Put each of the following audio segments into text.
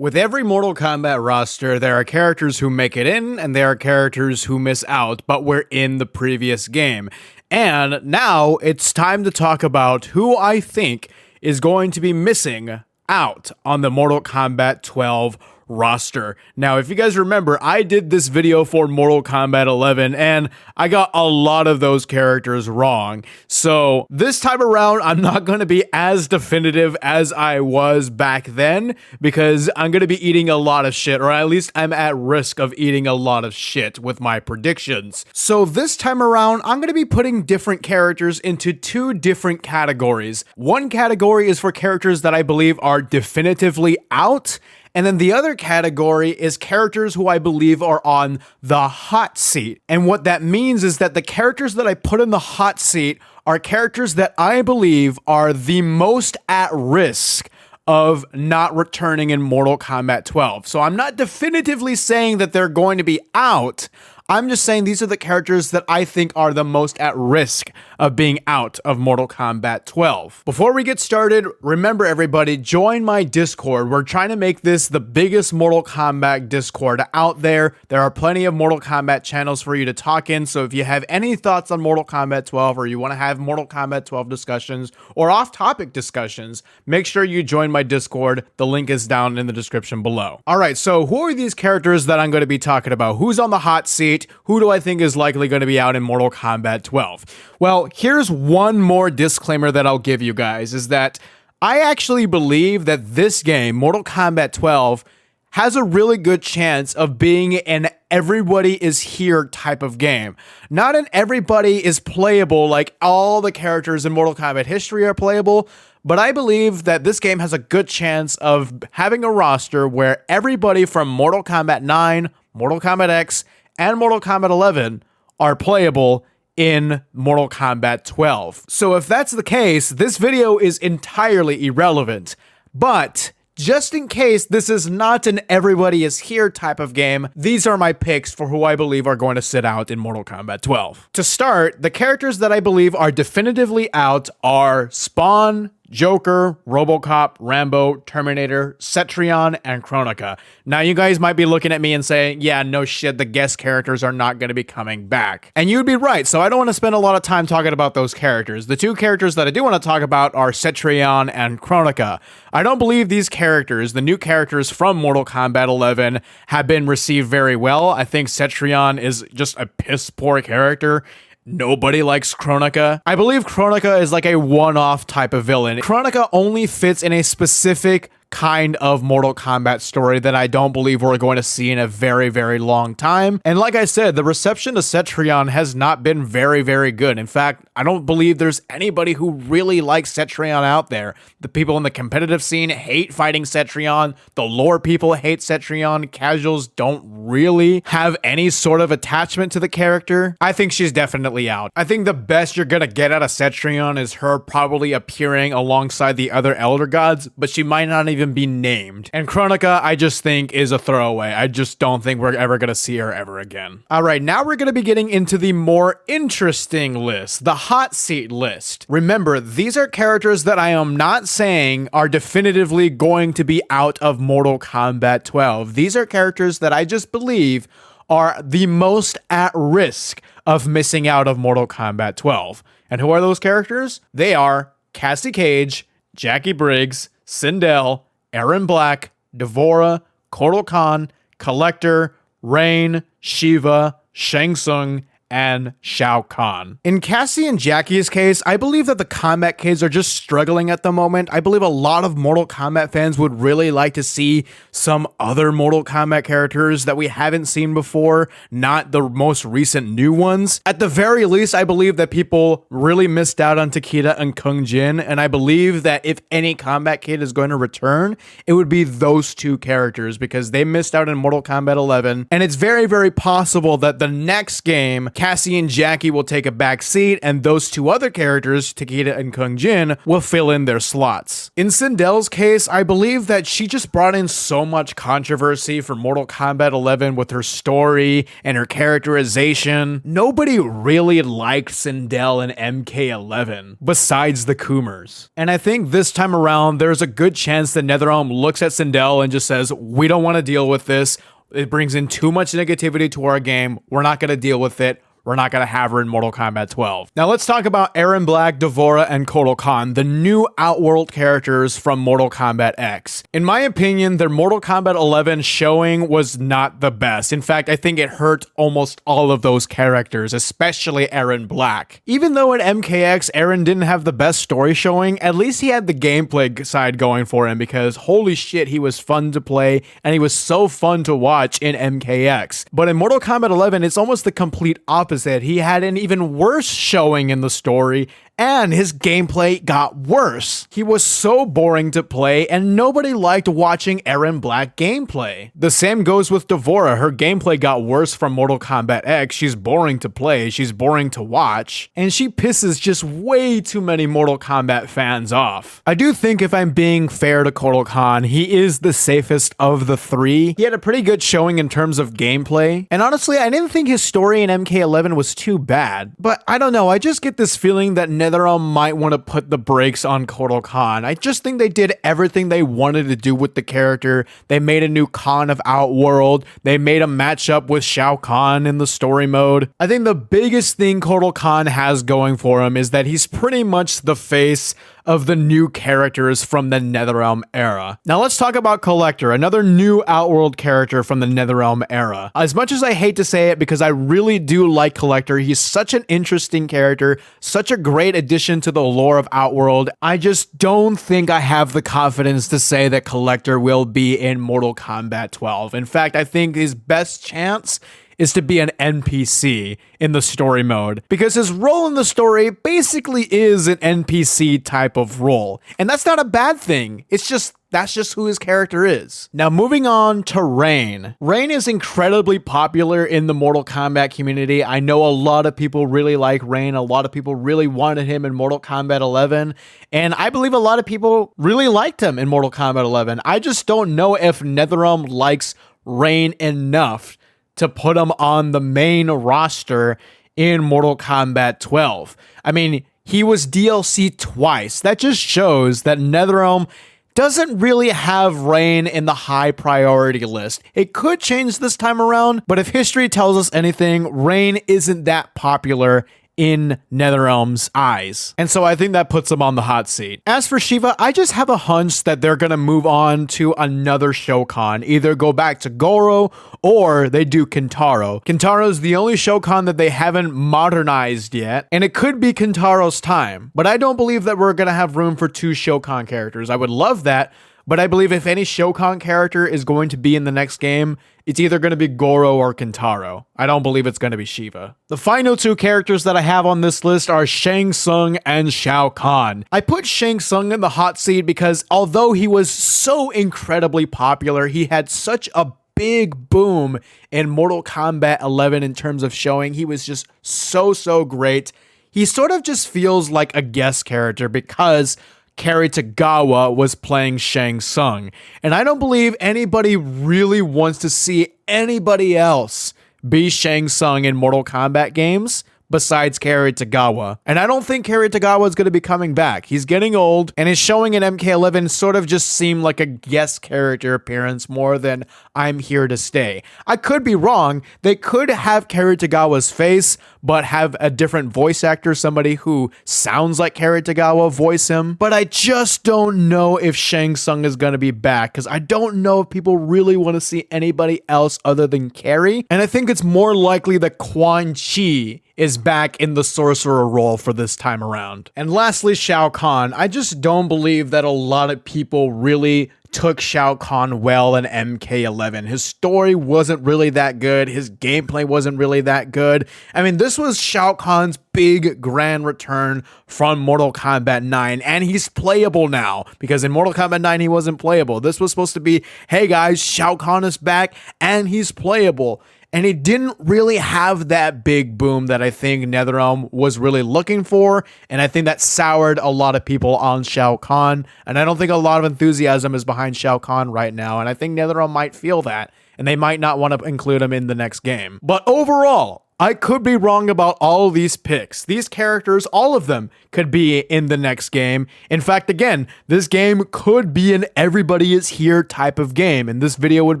With every Mortal Kombat roster, there are characters who make it in, and there are characters who miss out, but were in the previous game. And now it's time to talk about who I think is going to be missing out on the Mortal Kombat 12 roster. Now, if you guys remember, I did this video for Mortal Kombat 11 and I got a lot of those characters wrong. So this time around, I'm not going to be as definitive as I was back then because I'm going to be eating a lot of shit, or at least I'm at risk of eating a lot of shit with my predictions. So this time around, I'm going to be putting different characters into two different categories. One category is for characters that I believe are definitively out, and then the other category is characters who I believe are on the hot seat. And what that means is that the characters that I put in the hot seat are characters that I believe are the most at risk of not returning in Mortal Kombat 12. So I'm not definitively saying that they're going to be out. I'm just saying these are the characters that I think are the most at risk of being out of Mortal Kombat 12. Before we get started, remember everybody, join my Discord. We're trying to make this the biggest Mortal Kombat Discord out there. There are plenty of Mortal Kombat channels for you to talk in, so if you have any thoughts on Mortal Kombat 12 or you want to have Mortal Kombat 12 discussions or off-topic discussions, make sure you join my Discord. The link is down in the description below. Alright, so who are these characters that I'm going to be talking about? Who's on the hot seat? Who do I think is likely going to be out in Mortal Kombat 12? Well, here's one more disclaimer that I'll give you guys, is that I actually believe that this game, Mortal Kombat 12, has a really good chance of being an everybody is here type of game. Not an everybody is playable like all the characters in Mortal Kombat history are playable, but I believe that this game has a good chance of having a roster where everybody from Mortal Kombat 9, Mortal Kombat X, and Mortal Kombat 11 are playable in Mortal Kombat 12. So if that's the case, this video is entirely irrelevant. But just in case this is not an everybody is here type of game, these are my picks for who I believe are going to sit out in Mortal Kombat 12. To start, the characters that I believe are definitively out are Spawn, Joker, RoboCop, Rambo, Terminator, Cetrion, and Kronika. Now you guys might be looking at me and saying, yeah, no shit, the guest characters are not going to be coming back. And you'd be right, so I don't want to spend a lot of time talking about those characters. The two characters that I do want to talk about are Cetrion and Kronika. I don't believe these characters, the new characters from Mortal Kombat 11, have been received very well. I think Cetrion is just a piss poor character. Nobody likes Kronika. I believe Kronika is like a one-off type of villain. Kronika only fits in a specific kind of Mortal Kombat story that I don't believe we're going to see in a very, very long time. And like I said, the reception to Cetrion has not been very, very good. In fact, I don't believe there's anybody who really likes Cetrion out there. The people in the competitive scene hate fighting Cetrion. The lore people hate Cetrion. Casuals don't really have any sort of attachment to the character. I think she's definitely out. I think the best you're gonna get out of Cetrion is her probably appearing alongside the other Elder Gods, but she might not even be named. And Kronika, I just think, is a throwaway. I just don't think we're ever gonna see her ever again. Alright, now we're gonna be getting into the more interesting list, the hot seat list. Remember, these are characters that I am not saying are definitively going to be out of Mortal Kombat 12. These are characters that I just believe are the most at risk of missing out of Mortal Kombat 12. And who are those characters? They are Cassie Cage, Jackie Briggs, Sindel, Aaron Black, Devora, Kotal Khan, Collector, Rain, Shiva, Shang Tsung, and Shao Kahn. In Cassie and Jackie's case, I believe that the combat kids are just struggling at the moment. I believe a lot of Mortal Kombat fans would really like to see some other Mortal Kombat characters that we haven't seen before, not the most recent new ones. At the very least, I believe that people really missed out on Takeda and Kung Jin, and I believe that if any combat kid is going to return, it would be those two characters because they missed out in Mortal Kombat 11, and it's very, very possible that the next game, Cassie and Jackie will take a back seat, and those two other characters, Takeda and Kung Jin, will fill in their slots. In Sindel's case, I believe that she just brought in so much controversy for Mortal Kombat 11 with her story and her characterization. Nobody really liked Sindel in MK11 besides the Coomers. And I think this time around, there's a good chance that NetherRealm looks at Sindel and just says, we don't want to deal with this. It brings in too much negativity to our game. We're not going to deal with it. We're not going to have her in Mortal Kombat 12. Now let's talk about Erron Black, D'Vorah, and Kotal Kahn, the new Outworld characters from Mortal Kombat X. In my opinion, their Mortal Kombat 11 showing was not the best. In fact, I think it hurt almost all of those characters, especially Erron Black. Even though in MKX, Erron didn't have the best story showing, at least he had the gameplay side going for him because holy shit, he was fun to play and he was so fun to watch in MKX. But in Mortal Kombat 11, it's almost the complete opposite. He had an even worse showing in the story, and his gameplay got worse. He was so boring to play, and nobody liked watching Erron Black gameplay. The same goes with D'Vorah. Her gameplay got worse from Mortal Kombat X. She's boring to play, she's boring to watch, and she pisses just way too many Mortal Kombat fans off. I do think, if I'm being fair to Kotal Kahn, he is the safest of the three. He had a pretty good showing in terms of gameplay, and honestly, I didn't think his story in MK11 was too bad, but I don't know, I just get this feeling that NetherRealm might want to put the brakes on Kotal Kahn. I just think they did everything they wanted to do with the character. They made a new Khan of Outworld. They made a matchup with Shao Kahn in the story mode. I think the biggest thing Kotal Kahn has going for him is that he's pretty much the face of the new characters from the NetherRealm era. Now let's talk about Collector, another new Outworld character from the NetherRealm era. As much as I hate to say it, because I really do like Collector, he's such an interesting character, such a great addition to the lore of Outworld, I just don't think I have the confidence to say that Collector will be in Mortal Kombat 12. In fact, I think his best chance is to be an NPC in the story mode, because his role in the story basically is an NPC type of role. And that's not a bad thing. That's just who his character is. Now moving on to Rain. Rain is incredibly popular in the Mortal Kombat community. I know a lot of people really like Rain. A lot of people really wanted him in Mortal Kombat 11. And I believe a lot of people really liked him in Mortal Kombat 11. I just don't know if NetherRealm likes Rain enough to put him on the main roster in Mortal Kombat 12. I mean, he was DLC twice. That just shows that NetherRealm doesn't really have Rain in the high priority list. It could change this time around, but if history tells us anything, Rain isn't that popular in NetherRealm's eyes. And so I think that puts him on the hot seat. As for Shiva, I just have a hunch that they're gonna move on to another Shokan, either go back to Goro or they do Kintaro. Kintaro's the only Shokan that they haven't modernized yet, and it could be Kintaro's time, but I don't believe that we're gonna have room for two Shokan characters. I would love that, but I believe if any Shokan character is going to be in the next game, it's either going to be Goro or Kintaro. I don't believe it's going to be Shiva. The final two characters that I have on this list are Shang Tsung and Shao Kahn. I put Shang Tsung in the hot seat because although he was so incredibly popular, he had such a big boom in Mortal Kombat 11 in terms of showing. He was just so great. He sort of just feels like a guest character because Cary Tagawa was playing Shang Tsung. And I don't believe anybody really wants to see anybody else be Shang Tsung in Mortal Kombat games besides Cary Tagawa. And I don't think Cary Tagawa is going to be coming back. He's getting old, and his showing in MK11 sort of just seemed like a guest character appearance more than I'm here to stay. I could be wrong. They could have Cary Tagawa's face, but have a different voice actor, somebody who sounds like Cary Tagawa, voice him. But I just don't know if Shang Tsung is going to be back, because I don't know if people really want to see anybody else other than Cary. And I think it's more likely that Quan Chi is back in the sorcerer role for this time around. And lastly, Shao Kahn. I just don't believe that a lot of people really took Shao Kahn well in MK11. His story wasn't really that good. His gameplay wasn't really that good. I mean, this was Shao Kahn's big grand return from Mortal Kombat 9, and he's playable now, because in Mortal Kombat 9 he wasn't playable. This was supposed to be, hey guys, Shao Kahn is back and he's playable. and he didn't really have that big boom that I think NetherRealm was really looking for, and I think that soured a lot of people on Shao Kahn, and I don't think a lot of enthusiasm is behind Shao Kahn right now, and I think NetherRealm might feel that, and they might not want to include him in the next game. But overall, I could be wrong about all of these picks. These characters, all of them, could be in the next game. In fact, again, this game could be an everybody is here type of game, and this video would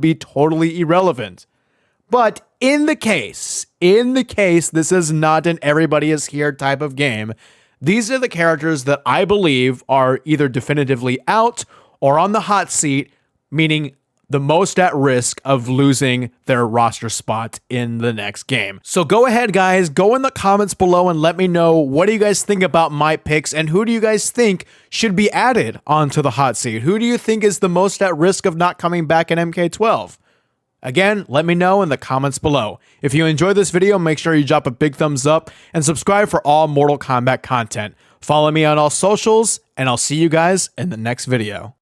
be totally irrelevant. But in the case this is not an everybody is here type of game, these are the characters that I believe are either definitively out or on the hot seat, meaning the most at risk of losing their roster spot in the next game. So go ahead, guys, go in the comments below and let me know, what do you guys think about my picks, and who do you guys think should be added onto the hot seat? Who do you think is the most at risk of not coming back in MK12? Again, let me know in the comments below. If you enjoyed this video, make sure you drop a big thumbs up and subscribe for all Mortal Kombat content. Follow me on all socials, and I'll see you guys in the next video.